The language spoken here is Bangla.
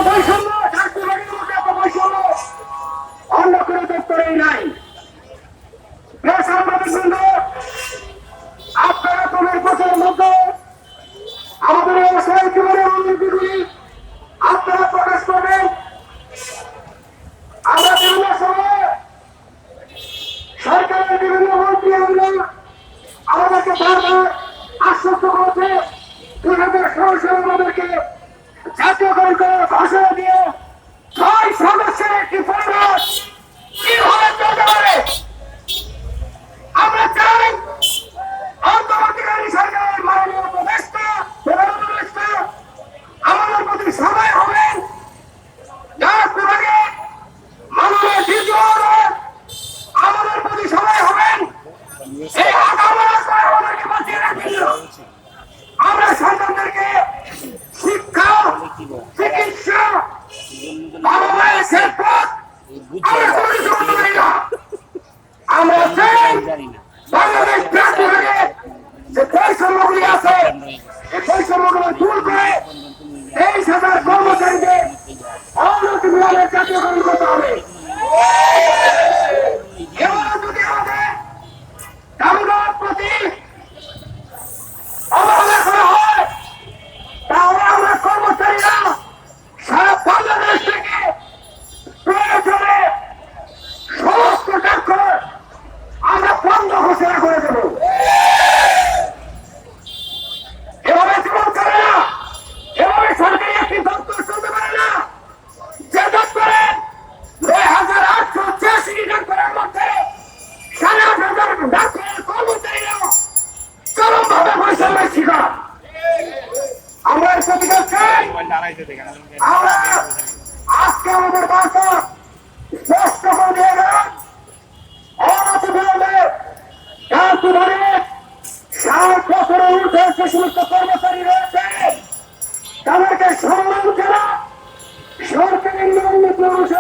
বৈষম্য স্বাস্থ্য বিভাগের মধ্যে এত বৈষম্য অন্য কোনো দপ্তরেই নাই। সাংবাদিকবৃন্দ, আপনারা তোমার বছরের মধ্যে আমাদের ব্যবসায়িক জীবনের উন্নতিগুলি আপনারা প্রকাশ করবেন। আমরা বিভিন্ন সময় সরকারের বিভিন্ন মন্ত্রী আমাদেরকে বারবার আশ্বস্ত করেছে 2016 সালে আমাদেরকে জাতীয়করণ করার ঘোষণা দিয়ে 6 সদস্যের একটি পরিবার কিভাবে চলতে পারে। আমরা চাই অন্তর্বর্তীকালীন সরকারের মাননীয় উপদেষ্টা প্রধান উপদেষ্টা আমাদের প্রতি সবাই হবেন, ডাক বিভাগে মাননীয় দ্বিতীয় আমাদের প্রতি সবাই হবেন। এই আমাদেরকে বাঁচিয়ে রাখেন। আমরা সন্তানদেরকে শিক্ষা, চিকিৎসা, বাবা মায়ের খেদমত আমরা চাই বাংলাদেশ ডাক বিভাগে যে বৈষম্যগুলি আছে এই বৈষম্যগুলো দূর করে 23,000 কর্মচারীদের অনতি বিলম্বে জাতীয়করণ করতে হবে। এবার যদি আমাদের দাবিদার প্রতি অবহেলা করা হয় তাহলে আমরা কর্মচারীরা সারা বাংলাদেশ থেকে প্রয়োজনে সমস্ত ডাক্তার আমরা বন্ধ ঘোষণা করে দেব। এভাবে জীবন চলে না, এভাবে সরকারি একটি দপ্তর চলতে পারে না যে দপ্তরে 9,886 ডাক্তারের মধ্যে 8,500 ডাক্তারের কর্মচারীরা চরমভাবে বৈষম্যের শিকার। আমরা এর প্রতিকার চাই। আমরা আজকে আমাদের বার্তা স্পষ্ট করে দিয়ে গেলাম। অনতি বিলম্বে ডাক বিভাগে 60 বছরের ঊর্ধ্বে যে সমস্ত কর্মচারী রয়েছে তাদেরকে সম্মান করা সরকারি নিয়ম নীতি অনুসারে